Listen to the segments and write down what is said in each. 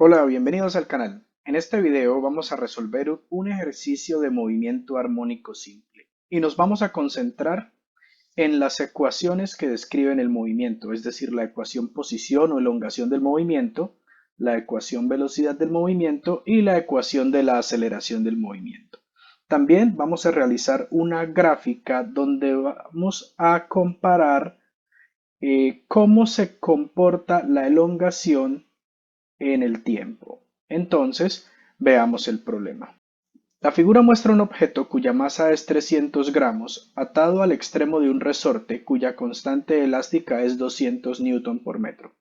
Hola, bienvenidos al canal. En este video vamos a resolver un ejercicio de movimiento armónico simple y nos vamos a concentrar en las ecuaciones que describen el movimiento, es decir, la ecuación posición o elongación del movimiento, la ecuación velocidad del movimiento y la ecuación de la aceleración del movimiento. También vamos a realizar una gráfica donde vamos a comparar cómo se comporta la elongación en el tiempo. Entonces, veamos el problema. La figura muestra un objeto cuya masa es 300 gramos atado al extremo de un resorte cuya constante elástica es 200 Newton por metro.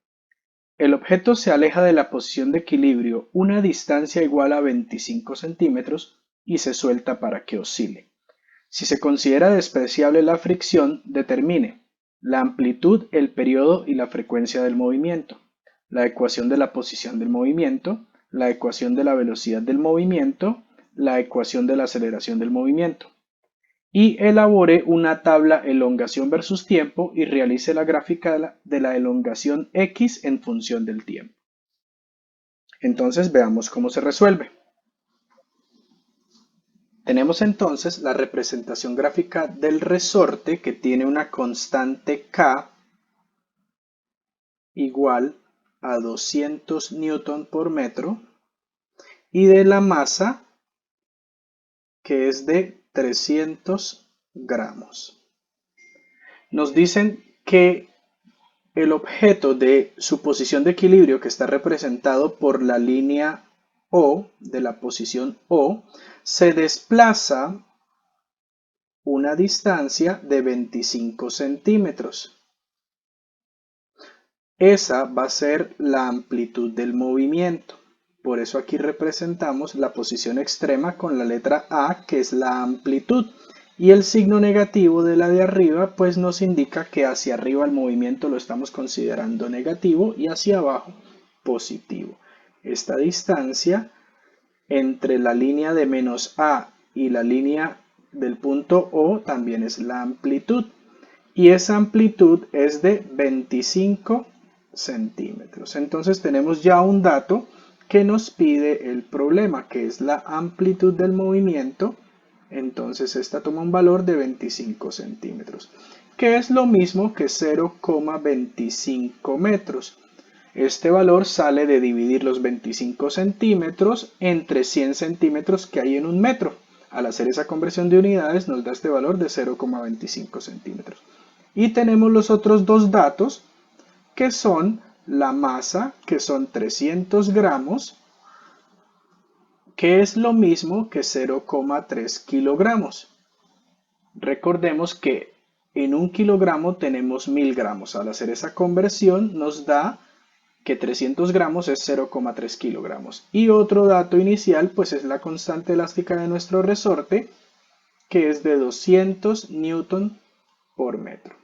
El objeto se aleja de la posición de equilibrio una distancia igual a 25 centímetros y se suelta para que oscile. Si se considera despreciable la fricción, determine la amplitud, el periodo y la frecuencia del movimiento, la ecuación de la posición del movimiento, la ecuación de la velocidad del movimiento, la ecuación de la aceleración del movimiento. Y elabore una tabla elongación versus tiempo y realice la gráfica de la elongación X en función del tiempo. Entonces veamos cómo se resuelve. Tenemos entonces la representación gráfica del resorte que tiene una constante K igual a 200 Newton por metro y de la masa que es de 300 gramos. Nos dicen que el objeto de su posición de equilibrio, que está representado por la línea O, de la posición O, se desplaza una distancia de 25 centímetros. Esa va a ser la amplitud del movimiento. Por eso aquí representamos la posición extrema con la letra A, que es la amplitud. Y el signo negativo de la de arriba, pues nos indica que hacia arriba el movimiento lo estamos considerando negativo y hacia abajo positivo. Esta distancia entre la línea de menos A y la línea del punto O también es la amplitud. Y esa amplitud es de 25 centímetros. Entonces tenemos ya un dato que nos pide el problema, que es la amplitud del movimiento. Entonces esta toma un valor de 25 centímetros, que es lo mismo que 0,25 metros. Este valor sale de dividir los 25 centímetros entre 100 centímetros que hay en un metro. Al hacer esa conversión de unidades nos da este valor de 0,25 centímetros. Y tenemos los otros dos datos, que son la masa, que son 300 gramos, que es lo mismo que 0,3 kilogramos. Recordemos que en un kilogramo tenemos 1000 gramos. Al hacer esa conversión nos da que 300 gramos es 0,3 kilogramos. Y otro dato inicial, pues es la constante elástica de nuestro resorte, que es de 200 newton por metro.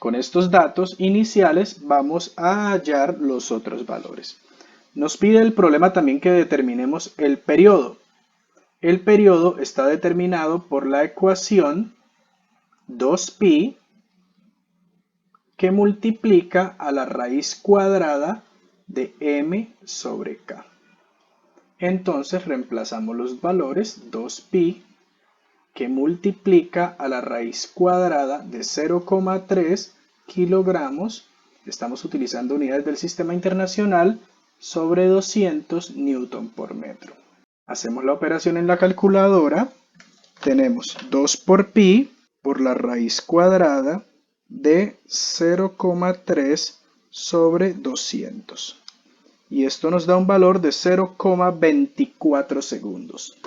Con estos datos iniciales vamos a hallar los otros valores. Nos pide el problema también que determinemos el periodo. El periodo está determinado por la ecuación 2pi que multiplica a la raíz cuadrada de m sobre k. Entonces reemplazamos los valores 2pi que multiplica a la raíz cuadrada de 0,3 kilogramos, estamos utilizando unidades del sistema internacional, sobre 200 newton por metro. Hacemos la operación en la calculadora, tenemos 2 por pi por la raíz cuadrada de 0,3 sobre 200. Y esto nos da un valor de 0,24 segundos.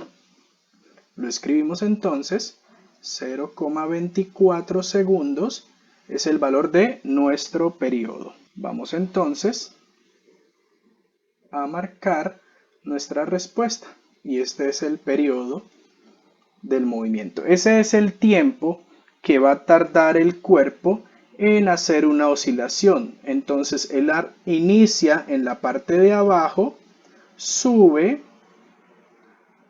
Lo escribimos entonces, 0,24 segundos es el valor de nuestro periodo. Vamos entonces a marcar nuestra respuesta y este es el periodo del movimiento. Ese es el tiempo que va a tardar el cuerpo en hacer una oscilación. Entonces él inicia en la parte de abajo, sube,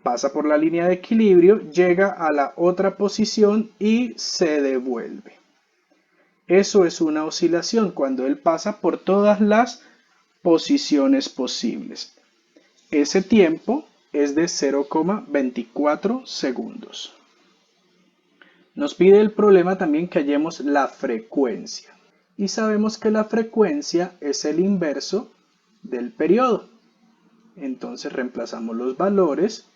pasa por la línea de equilibrio, llega a la otra posición y se devuelve. Eso es una oscilación cuando él pasa por todas las posiciones posibles. ese tiempo es de 0,24 segundos. Nos pide el problema también que hallemos la frecuencia. Y sabemos que la frecuencia es el inverso del periodo. Entonces reemplazamos los valores.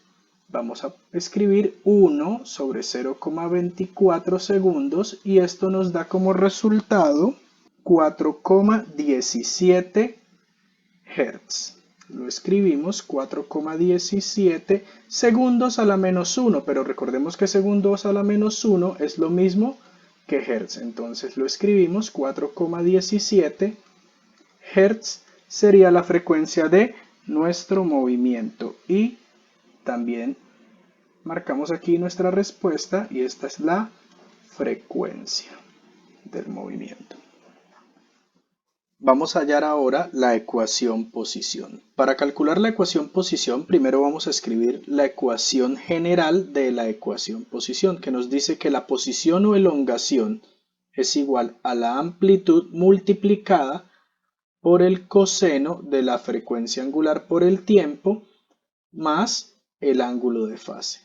Vamos a escribir 1 sobre 0,24 segundos y esto nos da como resultado 4,17 Hz. Lo escribimos 4,17 segundos a la menos 1, pero recordemos que segundos a la menos 1 es lo mismo que Hz. Entonces lo escribimos 4,17 Hz sería la frecuencia de nuestro movimiento y también marcamos aquí nuestra respuesta y esta es la frecuencia del movimiento. Vamos a hallar ahora la ecuación posición. Para calcular la ecuación posición, primero vamos a escribir la ecuación general de la ecuación posición, que nos dice que la posición o elongación es igual a la amplitud multiplicada por el coseno de la frecuencia angular por el tiempo más el ángulo de fase.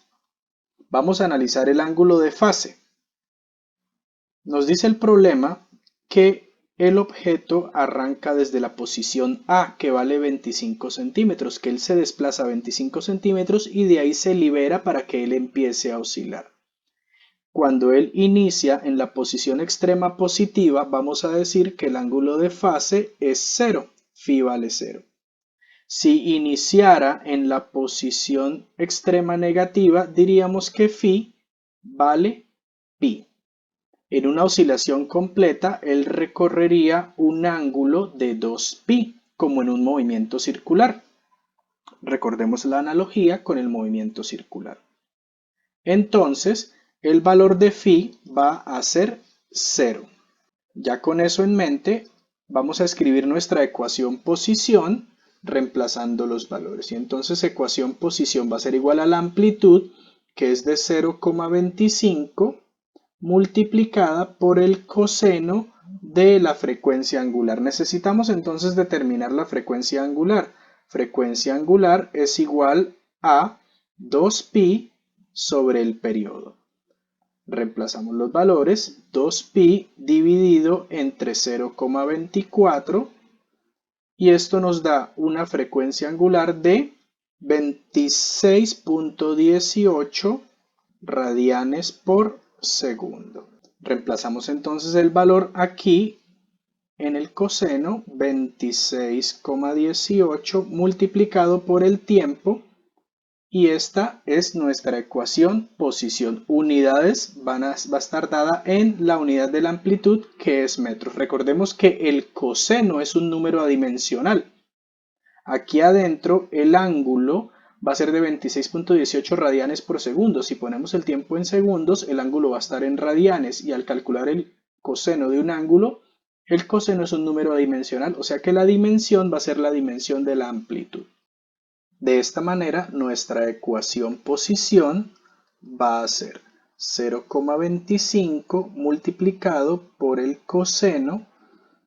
Vamos a analizar el ángulo de fase. Nos dice el problema que el objeto arranca desde la posición A, que vale 25 centímetros, que él se desplaza 25 centímetros y de ahí se libera para que él empiece a oscilar. Cuando él inicia en la posición extrema positiva, vamos a decir que el ángulo de fase es 0, phi vale 0. Si iniciara en la posición extrema negativa, diríamos que phi vale pi. En una oscilación completa, él recorrería un ángulo de 2pi, como en un movimiento circular. Recordemos la analogía con el movimiento circular. Entonces, el valor de phi va a ser 0. Ya con eso en mente, vamos a escribir nuestra ecuación posición reemplazando los valores. Y entonces ecuación posición va a ser igual a la amplitud, que es de 0,25 multiplicada por el coseno de la frecuencia angular. Necesitamos entonces determinar la frecuencia angular. Frecuencia angular es igual a 2pi sobre el periodo. Reemplazamos los valores, 2pi dividido entre 0,24 y esto nos da una frecuencia angular de 26,18 radianes por segundo. Reemplazamos entonces el valor aquí en el coseno, 26,18 multiplicado por el tiempo, y esta es nuestra ecuación posición. Unidades va a estar dada en la unidad de la amplitud, que es metros. Recordemos que el coseno es un número adimensional. Aquí adentro el ángulo va a ser de 26,18 radianes por segundo. Si ponemos el tiempo en segundos, el ángulo va a estar en radianes y al calcular el coseno de un ángulo, el coseno es un número adimensional, o sea que la dimensión va a ser la dimensión de la amplitud. De esta manera, nuestra ecuación posición va a ser 0,25 multiplicado por el coseno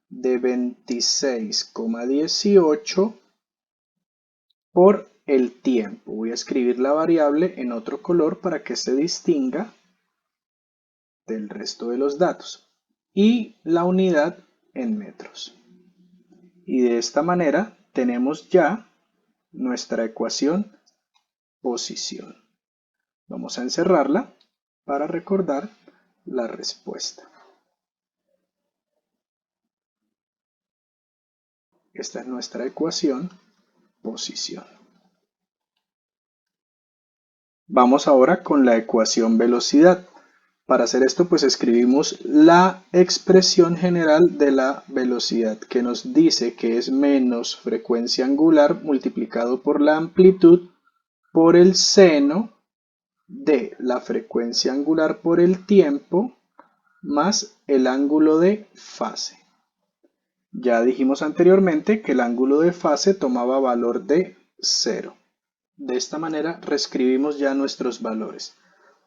de 26,18 por el tiempo. Voy a escribir la variable en otro color para que se distinga del resto de los datos. Y la unidad en metros. Y de esta manera tenemos ya nuestra ecuación posición. Vamos a encerrarla para recordar la respuesta. Esta es nuestra ecuación posición. Vamos ahora con la ecuación velocidad. Para hacer esto, pues escribimos la expresión general de la velocidad, que nos dice que es menos frecuencia angular multiplicado por la amplitud por el seno de la frecuencia angular por el tiempo más el ángulo de fase. Ya dijimos anteriormente que el ángulo de fase tomaba valor de 0. De esta manera reescribimos ya nuestros valores.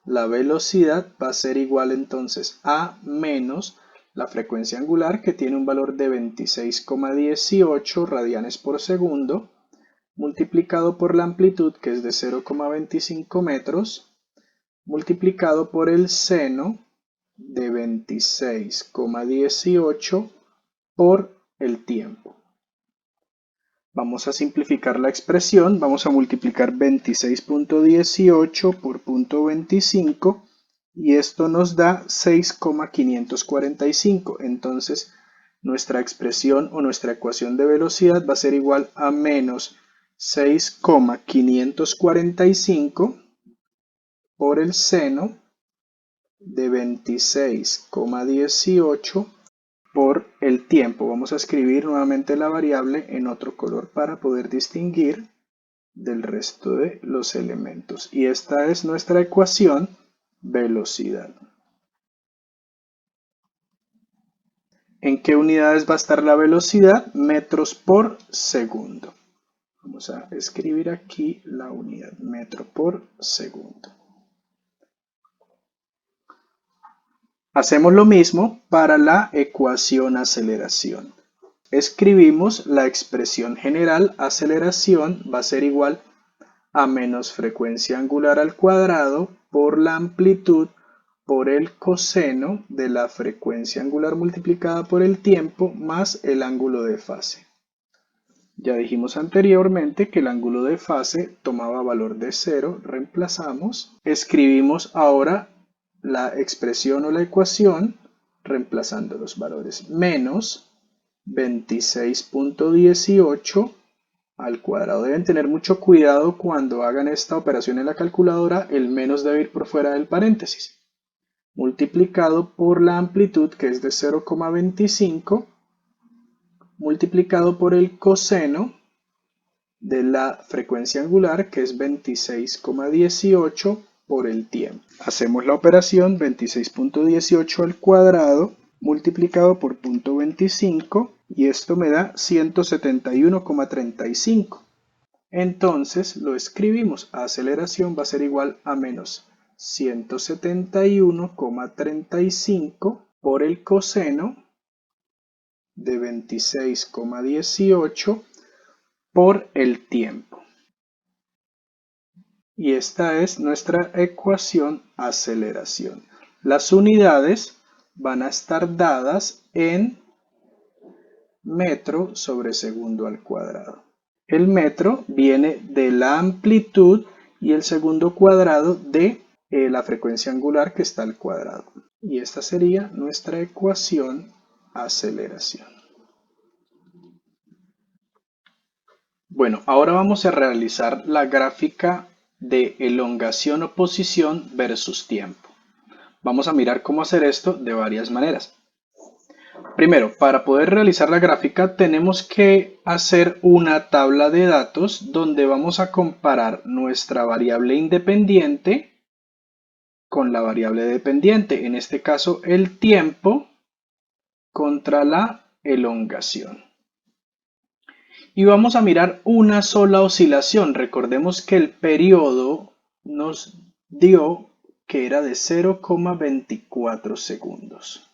La velocidad va a ser igual entonces a menos la frecuencia angular, que tiene un valor de 26,18 radianes por segundo, multiplicado por la amplitud, que es de 0,25 metros, multiplicado por el seno de 26,18 por el tiempo. Vamos a simplificar la expresión, vamos a multiplicar 26.18 por 0.25 y esto nos da 6,545. Entonces nuestra expresión o nuestra ecuación de velocidad va a ser igual a menos 6,545 por el seno de 26,18 por el tiempo. Vamos a escribir nuevamente la variable en otro color para poder distinguir del resto de los elementos. Y esta es nuestra ecuación velocidad. ¿En qué unidades va a estar la velocidad? Metros por segundo. Vamos a escribir aquí la unidad, metro por segundo. Hacemos lo mismo para la ecuación aceleración. Escribimos la expresión general, aceleración va a ser igual a menos frecuencia angular al cuadrado por la amplitud por el coseno de la frecuencia angular multiplicada por el tiempo más el ángulo de fase. Ya dijimos anteriormente que el ángulo de fase tomaba valor de 0, reemplazamos, escribimos ahora la expresión o la ecuación reemplazando los valores, menos 26.18 al cuadrado. Deben tener mucho cuidado cuando hagan esta operación en la calculadora, el menos debe ir por fuera del paréntesis, multiplicado por la amplitud, que es de 0,25, multiplicado por el coseno de la frecuencia angular, que es 26,18 por el tiempo. Hacemos la operación 26.18 al cuadrado multiplicado por 0.25 y esto me da 171,35. Entonces lo escribimos, aceleración va a ser igual a menos 171,35 por el coseno de 26,18 por el tiempo. Y esta es nuestra ecuación aceleración. Las unidades van a estar dadas en metro sobre segundo al cuadrado. El metro viene de la amplitud y el segundo cuadrado de la frecuencia angular que está al cuadrado. Y esta sería nuestra ecuación aceleración. Bueno, ahora vamos a realizar la gráfica de elongación o posición versus tiempo. Vamos a mirar cómo hacer esto de varias maneras. Primero, para poder realizar la gráfica tenemos que hacer una tabla de datos donde vamos a comparar nuestra variable independiente con la variable dependiente, en este caso el tiempo contra la elongación. Y vamos a mirar una sola oscilación. Recordemos que el periodo nos dio que era de 0,24 segundos.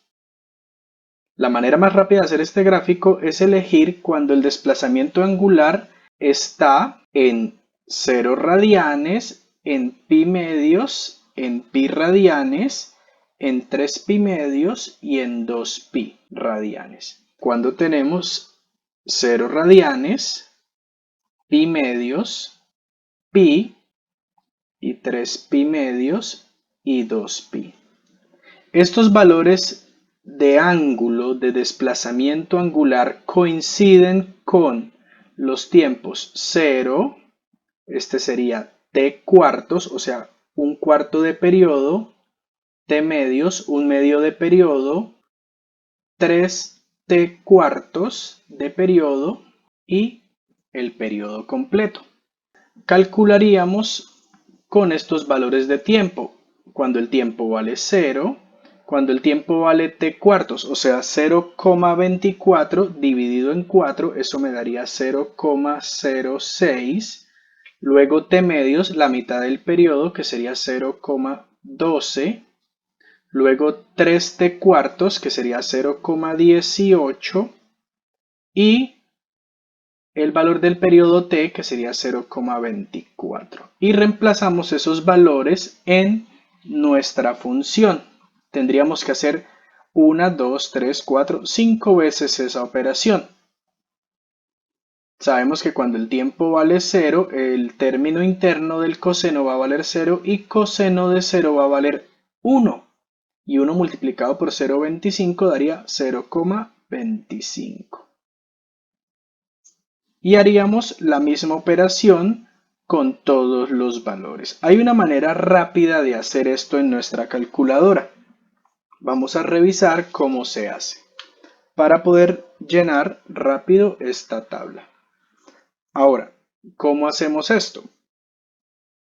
La manera más rápida de hacer este gráfico es elegir cuando el desplazamiento angular está en 0 radianes, en pi medios, en pi radianes, en 3 pi medios y en 2 pi radianes. Cuando tenemos 0 radianes, pi medios, pi y 3 pi medios y 2 pi. Estos valores de ángulo de desplazamiento angular coinciden con los tiempos 0, este sería t cuartos, o sea, un cuarto de periodo, t medios, un medio de periodo, 3t cuartos de periodo y el periodo completo. Calcularíamos con estos valores de tiempo, cuando el tiempo vale 0, cuando el tiempo vale t cuartos, o sea 0,24 dividido en 4, eso me daría 0,06, luego t medios, la mitad del periodo, que sería 0,12, luego 3t cuartos, que sería 0,18, y el valor del periodo t, que sería 0,24. Y reemplazamos esos valores en nuestra función. Tendríamos que hacer 1, 2, 3, 4, 5 veces esa operación. Sabemos que cuando el tiempo vale 0, el término interno del coseno va a valer 0 y coseno de 0 va a valer 1. Y 1 multiplicado por 0,25 daría 0,25. Y haríamos la misma operación con todos los valores. Hay una manera rápida de hacer esto en nuestra calculadora. Vamos a revisar cómo se hace para poder llenar rápido esta tabla. Ahora, ¿cómo hacemos esto?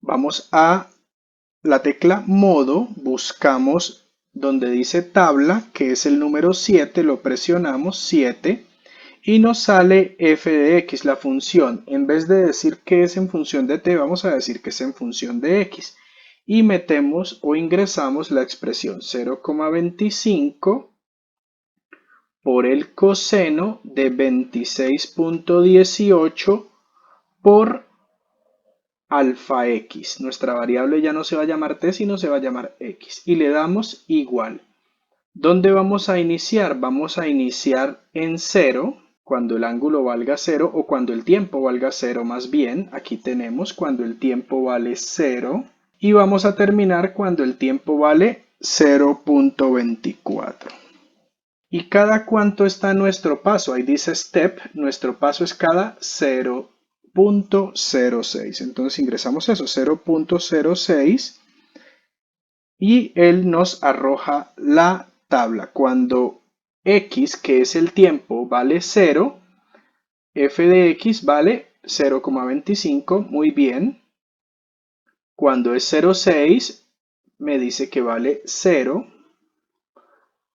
Vamos a la tecla modo, buscamos donde dice tabla, que es el número 7, lo presionamos 7 y nos sale f de x, la función. En vez de decir que es en función de t, vamos a decir que es en función de x. Y metemos o ingresamos la expresión 0,25 por el coseno de 26.18 por alfa x. Nuestra variable ya no se va a llamar t, sino se va a llamar x. Y le damos igual. ¿Dónde vamos a iniciar? Vamos a iniciar en 0, cuando el ángulo valga 0, o cuando el tiempo valga 0 más bien. Aquí tenemos cuando el tiempo vale 0. Y vamos a terminar cuando el tiempo vale 0.24. ¿Y cada cuánto está nuestro paso? Ahí dice step, nuestro paso es cada 0.06. Entonces ingresamos eso, 0.06, y él nos arroja la tabla. Cuando x, que es el tiempo, vale 0, f de x vale 0,25, muy bien. Cuando es 0,6, me dice que vale 0.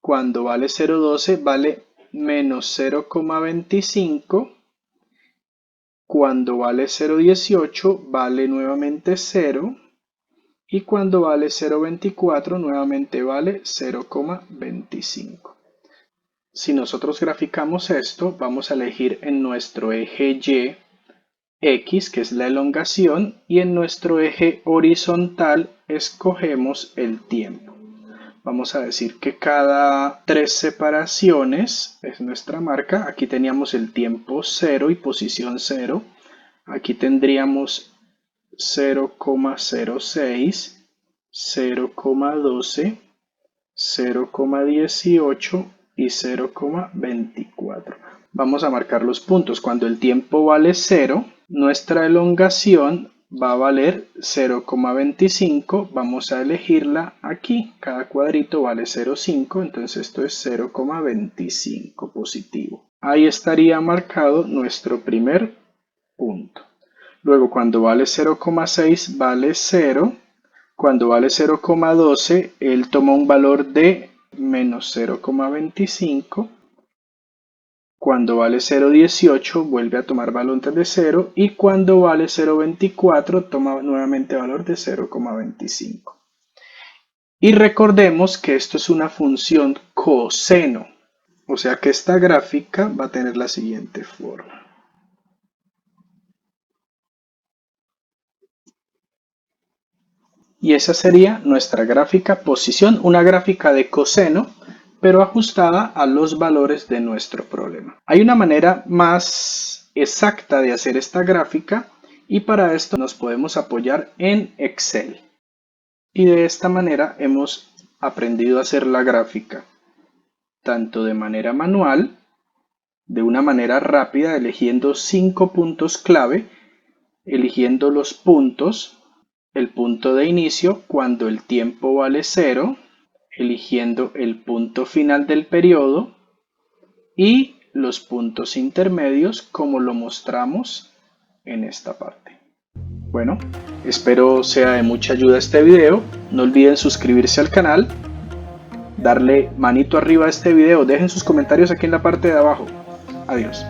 Cuando vale 0,12 vale menos 0,25. Cuando vale 0,18 vale nuevamente 0. Y cuando vale 0,24 nuevamente vale 0,25. Si nosotros graficamos esto, vamos a elegir en nuestro eje Y, X, que es la elongación, y en nuestro eje horizontal escogemos el tiempo. Vamos a decir que cada 3 separaciones es nuestra marca. Aquí teníamos el tiempo 0 y posición 0. Aquí tendríamos 0,06, 0,12, 0,18 y 0,24. Vamos a marcar los puntos. Cuando el tiempo vale 0, nuestra elongación va a valer 0,25. Vamos a elegirla aquí. Cada cuadrito vale 0,5, entonces esto es 0,25 positivo. Ahí estaría marcado nuestro primer punto. Luego, cuando vale 0,6 vale 0. Cuando vale 0,12, él toma un valor de menos 0,25. Cuando vale 0,18 vuelve a tomar valor de 0. Y cuando vale 0,24 toma nuevamente valor de 0,25. Y recordemos que esto es una función coseno. O sea que esta gráfica va a tener la siguiente forma. Y esa sería nuestra gráfica posición, una gráfica de coseno, pero ajustada a los valores de nuestro problema. Hay una manera más exacta de hacer esta gráfica y para esto nos podemos apoyar en Excel. Y de esta manera hemos aprendido a hacer la gráfica tanto de manera manual, de una manera rápida, eligiendo 5 puntos clave, eligiendo los puntos, el punto de inicio cuando el tiempo vale 0, eligiendo el punto final del periodo y los puntos intermedios como lo mostramos en esta parte. Bueno, espero sea de mucha ayuda este video. No olviden suscribirse al canal, darle manito arriba a este video, dejen sus comentarios aquí en la parte de abajo. Adiós.